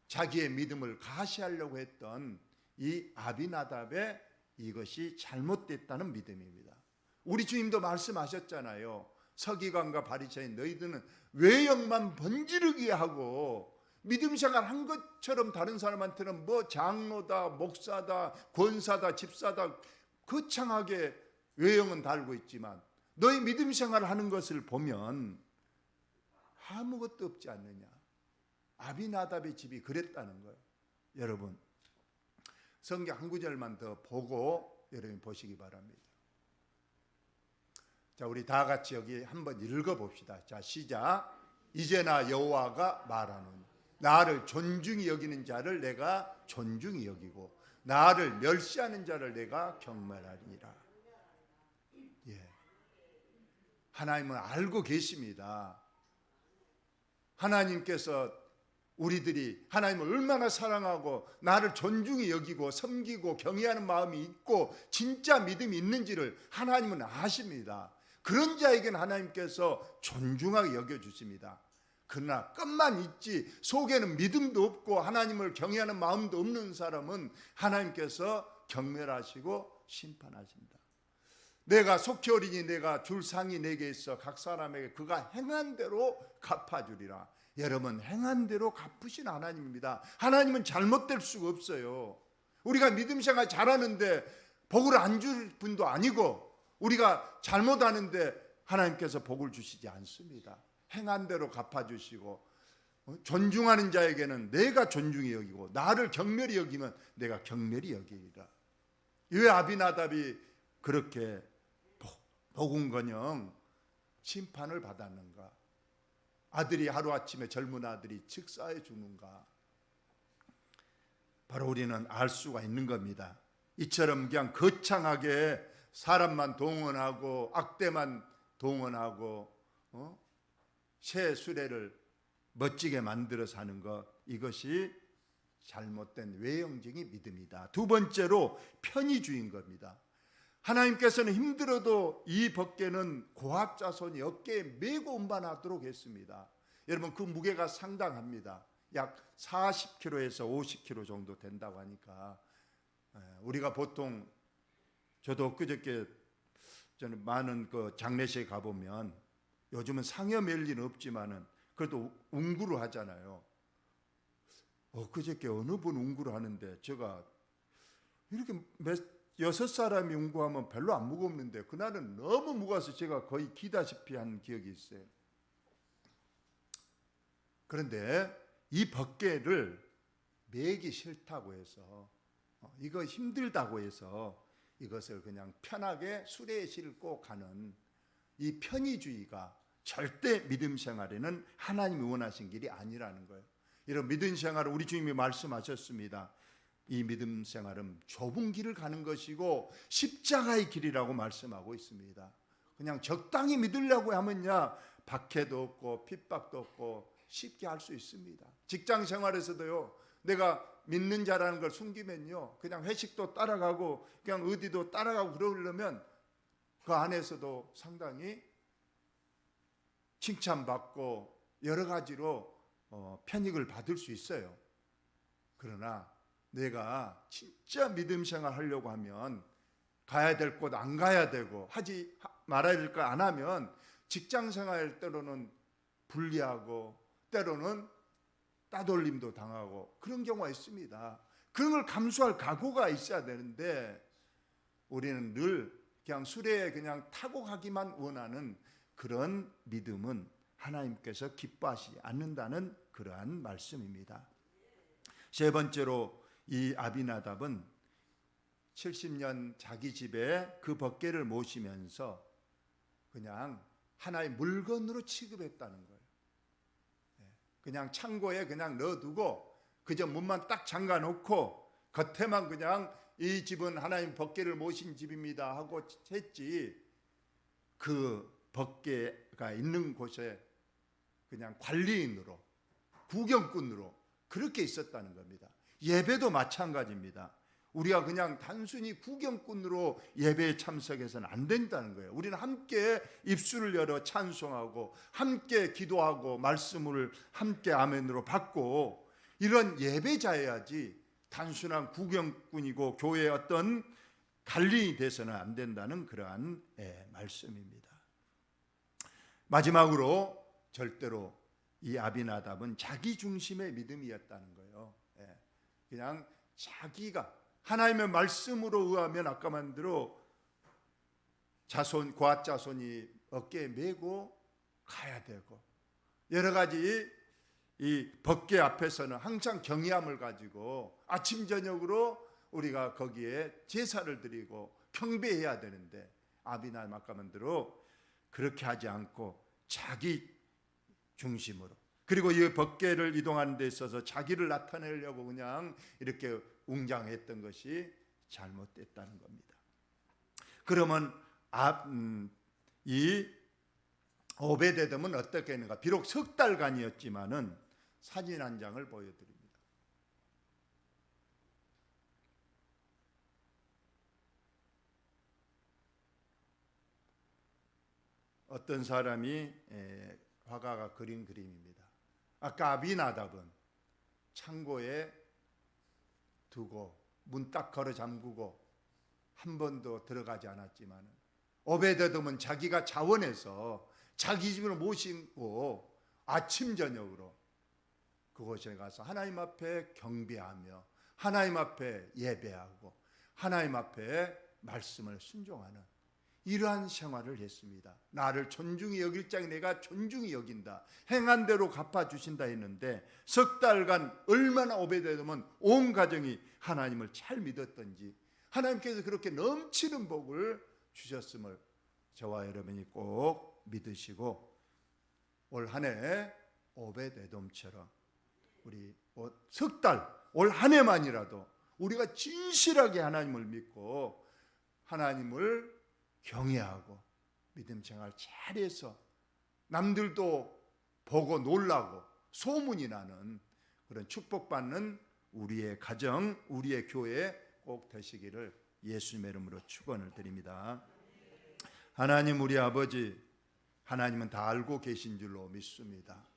자기의 믿음을 가시하려고 했던 이 아비나답의 이것이 잘못됐다는 믿음입니다. 우리 주님도 말씀하셨잖아요. 서기관과 바리새인 너희들은 외형만 번지르게 하고 믿음 생활 한 것처럼 다른 사람한테는 뭐 장로다, 목사다, 권사다, 집사다 거창하게 외형은 달고 있지만 너희 믿음 생활을 하는 것을 보면 아무것도 없지 않느냐. 아비나답의 집이 그랬다는 거예요. 여러분 성경 한 구절만 더 보고 여러분 보시기 바랍니다. 자, 우리 다 같이 여기 한번 읽어봅시다. 자, 시작. 이제나 여호와가 말하노니 나를 존중히 여기는 자를 내가 존중히 여기고 나를 멸시하는 자를 내가 경멸하리라. 예. 하나님은 알고 계십니다. 하나님께서 우리들이 하나님을 얼마나 사랑하고 나를 존중히 여기고 섬기고 경외하는 마음이 있고 진짜 믿음이 있는지를 하나님은 아십니다. 그런 자에게는 하나님께서 존중하게 여겨주십니다. 그러나 끝만 있지 속에는 믿음도 없고 하나님을 경외하는 마음도 없는 사람은 하나님께서 경멸하시고 심판하신다. 내가 속히 어리니 내가 줄 상이 내게 있어 각 사람에게 그가 행한 대로 갚아주리라. 여러분 행한 대로 갚으신 하나님입니다. 하나님은 잘못될 수가 없어요. 우리가 믿음 생활 잘하는데 복을 안 줄 분도 아니고 우리가 잘못하는데 하나님께서 복을 주시지 않습니다. 행한 대로 갚아주시고 존중하는 자에게는 내가 존중히 여기고 나를 경멸히 여기면 내가 경멸히 여기리라. 왜 아비나답이 그렇게 복은거녕 심판을 받았는가? 아들이 하루아침에 젊은 아들이 즉사해 주는가? 바로 우리는 알 수가 있는 겁니다. 이처럼 그냥 거창하게 사람만 동원하고 악대만 동원하고 새 수레를 멋지게 만들어서 하는 것, 이것이 잘못된 외형적인 믿음이다. 두 번째로 편의주의인 겁니다. 하나님께서는 힘들어도 이 법궤는 고압 자손이 어깨에 메고 운반하도록 했습니다. 여러분 그 무게가 상당합니다. 약 40kg에서 50kg 정도 된다고 하니까 우리가 보통 저도 엊그저께 저는 많은 그 장례식에 가보면 요즘은 상여 멜 리는 없지만은 그래도 웅구를 하잖아요. 엊그저께 어느 분 웅구를 하는데 제가 이렇게 6사람이 웅구하면 별로 안 무겁는데 그날은 너무 무거워서 제가 거의 기다시피 한 기억이 있어요. 그런데 이 법궤를 매기 싫다고 해서 이거 힘들다고 해서 이것을 그냥 편하게 수레에 싣고 가는 이 편의주의가 절대 믿음 생활에는 하나님이 원하신 길이 아니라는 거예요. 이런 믿음 생활을 우리 주님이 말씀하셨습니다. 이 믿음 생활은 좁은 길을 가는 것이고 십자가의 길이라고 말씀하고 있습니다. 그냥 적당히 믿으려고 하면야 박해도 없고 핍박도 없고 쉽게 할 수 있습니다. 직장 생활에서도요. 내가 믿는 자라는 걸 숨기면요. 그냥 회식도 따라가고 그냥 어디도 따라가고 그러려면 그 안에서도 상당히 칭찬받고 여러 가지로 편익을 받을 수 있어요. 그러나 내가 진짜 믿음 생활 하려고 하면 가야 될 곳 안 가야 되고 하지 말아야 될 거 안 하면 직장 생활 때로는 불리하고 때로는 따돌림도 당하고 그런 경우가 있습니다. 그런 걸 감수할 각오가 있어야 되는데 우리는 늘 그냥 수레에 그냥 타고 가기만 원하는 그런 믿음은 하나님께서 기뻐하시지 않는다는 그러한 말씀입니다. 세 번째로 이 아비나답은 70년 자기 집에 그 법궤를 모시면서 그냥 하나의 물건으로 취급했다는 거예요. 그냥 창고에 그냥 넣어두고 그저 문만 딱 잠가놓고 겉에만 그냥 이 집은 하나님 법궤를 모신 집입니다 하고 했지, 그 법궤가 있는 곳에 그냥 관리인으로, 구경꾼으로 그렇게 있었다는 겁니다. 예배도 마찬가지입니다. 우리가 그냥 단순히 구경꾼으로 예배에 참석해서는 안 된다는 거예요. 우리는 함께 입술을 열어 찬송하고 함께 기도하고 말씀을 함께 아멘으로 받고 이런 예배자여야지 단순한 구경꾼이고 교회의 어떤 관리인이 돼서는 안 된다는 그러한 말씀입니다. 마지막으로 절대로 이 아비나답은 자기 중심의 믿음이었다는 거예요. 그냥 자기가 하나님의 말씀으로 의하면 아까 만대로 자손, 고앗 자손이 어깨에 메고 가야 되고, 여러 가지 이 법궤 앞에서는 항상 경외함을 가지고 아침 저녁으로 우리가 거기에 제사를 드리고 경배해야 되는데, 아비나답 아까 만대로 그렇게 하지 않고 자기 중심으로, 그리고 이 법궤를 이동하는 데 있어서 자기를 나타내려고 그냥 이렇게 웅장했던 것이 잘못됐다는 겁니다. 그러면 이 오베데돔은 어떻게 했는가? 비록 석 달간이었지만은 사진 한 장을 보여드립니다. 어떤 사람이 화가가 그린 그림입니다. 아까 아비나답은 창고에 두고 문 딱 걸어 잠그고 한 번도 들어가지 않았지만, 오베데돔은 자기가 자원해서 자기 집으로 모시고 아침 저녁으로 그곳에 가서 하나님 앞에 경배하며 하나님 앞에 예배하고 하나님 앞에 말씀을 순종하는 이러한 생활을 했습니다. 나를 존중히 여길 자에 내가 존중히 여긴다, 행한 대로 갚아주신다 했는데, 석 달간 얼마나 오베데돔은 온 가정이 하나님을 잘 믿었던지, 하나님께서 그렇게 넘치는 복을 주셨음을 저와 여러분이 꼭 믿으시고, 올 한 해 오베데돔처럼 우리 석 달, 올 한 해만이라도 우리가 진실하게 하나님을 믿고 하나님을 경외하고 믿음 생활 잘해서 남들도 보고 놀라고 소문이 나는 그런 축복받는 우리의 가정, 우리의 교회 꼭 되시기를 예수님의 이름으로 축원을 드립니다. 하나님, 우리 아버지, 하나님은 다 알고 계신 줄로 믿습니다.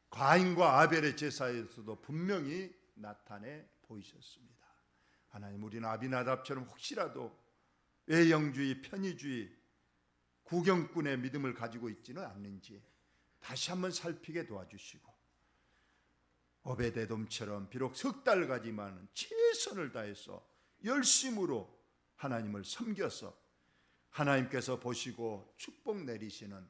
가인과 아벨의 제사에서도 분명히 나타내 보이셨습니다. 하나님, 우리는 아비나답처럼 혹시라도 외형주의, 편의주의, 구경꾼의 믿음을 가지고 있지는 않는지 다시 한번 살피게 도와주시고, 오베데돔처럼 비록 석 달까지만 최선을 다해서 열심으로 하나님을 섬겨서 하나님께서 보시고 축복 내리시는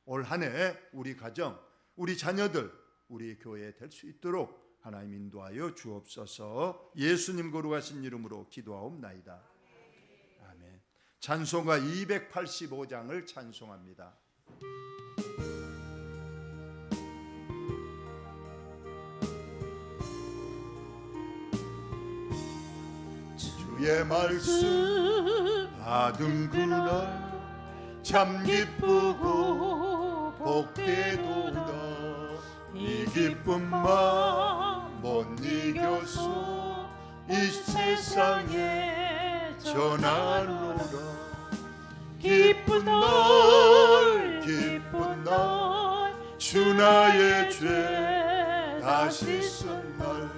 올 한 해 우리 가정, 우리 자녀들, 우리 교회 될 수 있도록 하나님 인도하여 주옵소서. 예수님 거룩하신 이름으로 기도하옵나이다. 아멘. 찬송가 285장을 찬송합니다. 주의 말씀 받은 그날 참 기쁘고 복되도다. 이 기쁜 마음 못 이겨서 이 세상에 전하노라. 기쁜 날 기쁜 날 주 나의 죄 다시 쓴 날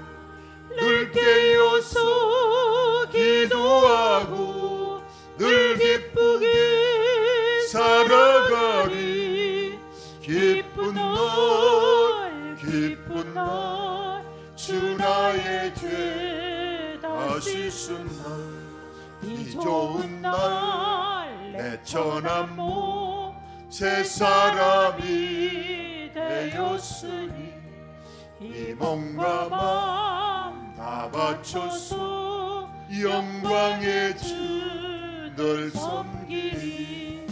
늘 깨어서 기도하고 늘 기쁘게 살아가리. 기쁜 날 기쁜 날 주 나의 죄 다시 쓴 날 이 좋은 날 내 처남모 새 사람이 되었으니 이 몸과 마음 다 바쳐서 영광의 주 늘 섬기리.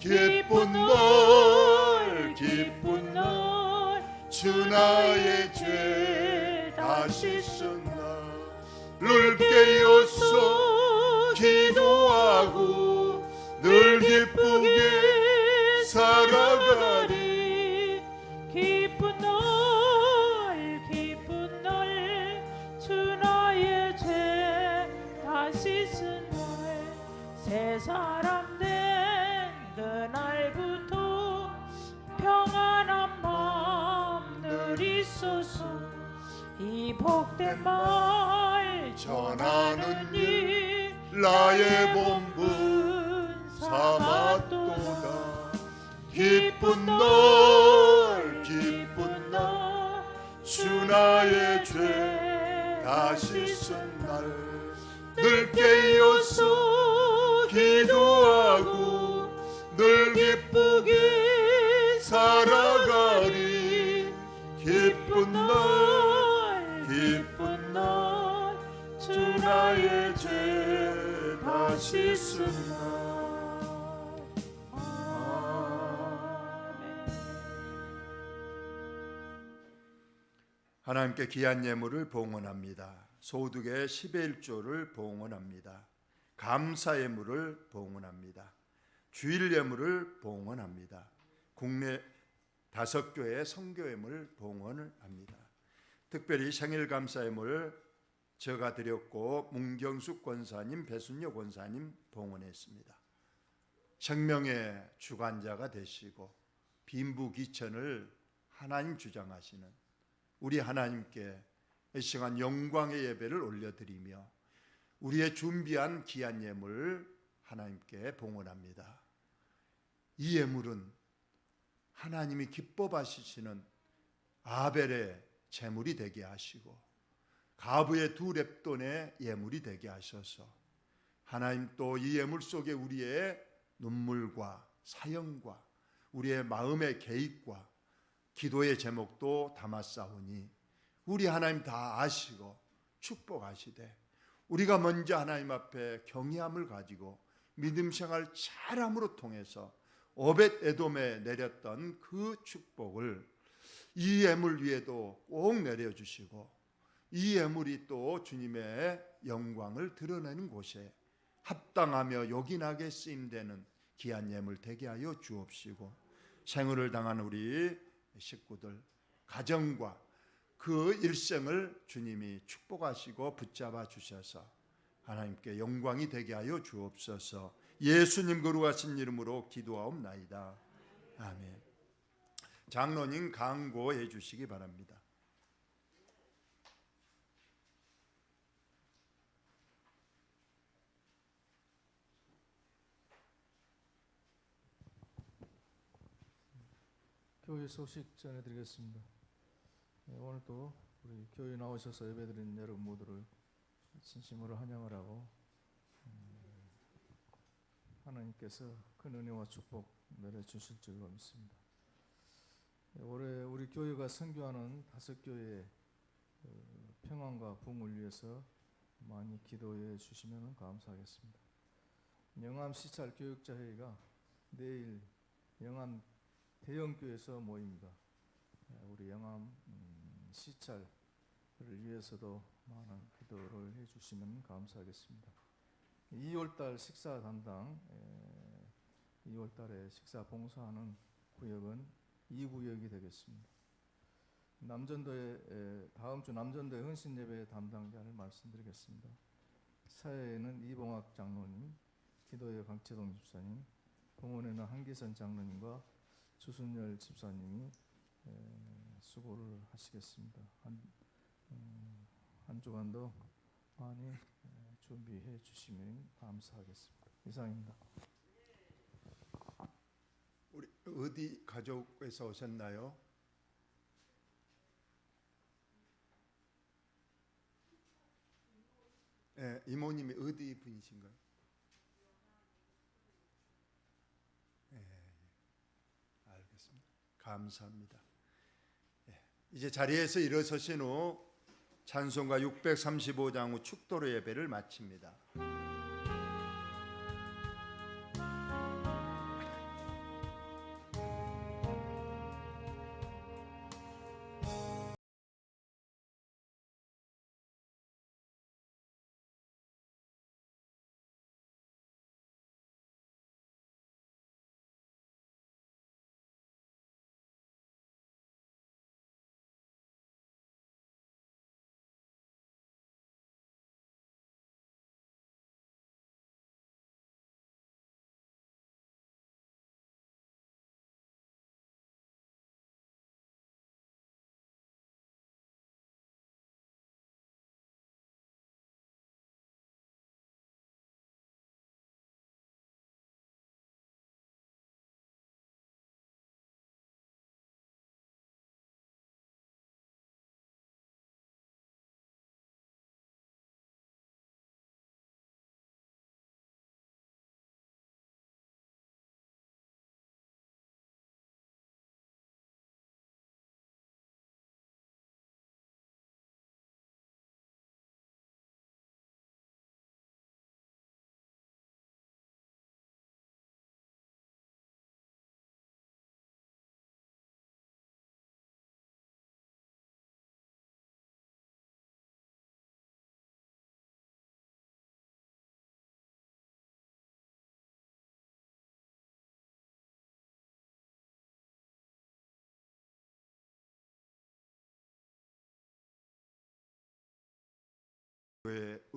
기쁜 날 기쁜 날 주 나의 죄 다시 쓴 날 깨어서 기도하고 늘 기쁘게 살아가리. 기쁜 날 주 나의 죄 다시 쓴 날 새 사람 된 그날부터 평안한 마음 늘 있어서 이 복된 말 전하는 일 나의 본분 삼았도다. 기쁜 날 기쁜 날 주 나의 죄 다시 쓴 날 늘 깨어서 기도하고 늘 기쁘게 살아가리. 기쁜 날 기쁜 날 주 나의 죄 다시 쓴 날. 하나님께 귀한 예물을 봉헌합니다. 소득의 10의 1조를 봉헌합니다. 감사 예물을 봉헌합니다. 주일 예물을 봉헌합니다. 국내 5교회 선교 예물 봉헌을 합니다. 특별히 생일 감사 예물 제가 드렸고 문경숙 권사님, 배순여 권사님 봉헌했습니다. 생명의 주관자가 되시고 빈부귀천을 하나님 주장하시는 우리 하나님께 이 시간 영광의 예배를 올려드리며 우리의 준비한 귀한 예물 하나님께 봉헌합니다. 이 예물은 하나님이 기뻐 받으시는 아벨의 제물이 되게 하시고 가부의 2렙돈의 예물이 되게 하셔서 하나님 또 이 예물 속에 우리의 눈물과 사형과 우리의 마음의 개입과 기도의 제목도 담았사오니 우리 하나님 다 아시고 축복하시되 우리가 먼저 하나님 앞에 경외함을 가지고 믿음 생활 잘함으로 통해서 오벳 에돔에 내렸던 그 축복을 이 예물 위에도 꼭 내려주시고 이 예물이 또 주님의 영광을 드러내는 곳에 합당하며 요긴하게 쓰임되는 귀한 예물 되게 하여 주옵시고 생을 당한 우리 식구들 가정과 그 일생을 주님이 축복하시고 붙잡아 주셔서 하나님께 영광이 되게 하여 주옵소서. 예수님 거룩하신 이름으로 기도하옵나이다. 아멘. 장로님 강고해 주시기 바랍니다. 교회 소식 전해드리겠습니다. 오늘 또 우리 교회 나오셔서 예배드린 여러분 모두를 진심으로 환영을 하고 하나님께서 큰 은혜와 축복 내려주실 줄로 믿습니다. 올해 우리 교회가 선교하는 5교회의 평안과 부흥을 위해서 많이 기도해 주시면 감사하겠습니다. 영암 시찰 교육자 회의가 내일 영암 대형교회에서 모입니다. 우리 영암 시찰을 위해서도 많은 기도를 해주시면 감사하겠습니다. 2월달 식사 담당 2월달에 식사 봉사하는 구역은 2구역이 되겠습니다. 남전도에 다음 주 남전도의 헌신예배 담당자를 말씀드리겠습니다. 사회에는 이봉학 장로님, 기도의 강채동 집사님, 봉헌에는 한기선 장로님과 주순열 집사님이 수고를 하시겠습니다. 한 주간도 많이 준비해 주시면 감사하겠습니다. 이상입니다. 우리 어디 가족에서 오셨나요? 네, 이모님이 어디 분이신가요? 네, 알겠습니다. 감사합니다. 네, 이제 자리에서 일어서신 후 찬송가 635장 후 축도로 예배를 마칩니다.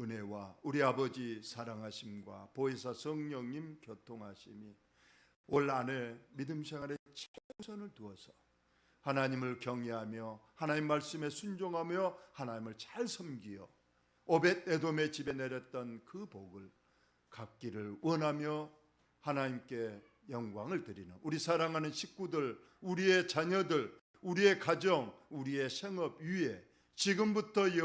은혜와 우리 아버지 사랑하심과 보혜사 성령님 교통하심이 올 한해 믿음 생활에 최우선을 두어서 하나님을 경외하며 하나님 말씀에 순종하며 하나님을 잘 섬기어 오벳에돔의 집에 내렸던 그 복을 갖기를 원하며 하나님께 영광을 드리는 우리 사랑하는 식구들, 우리의 자녀들, 우리의 가정, 우리의 생업 위에 지금부터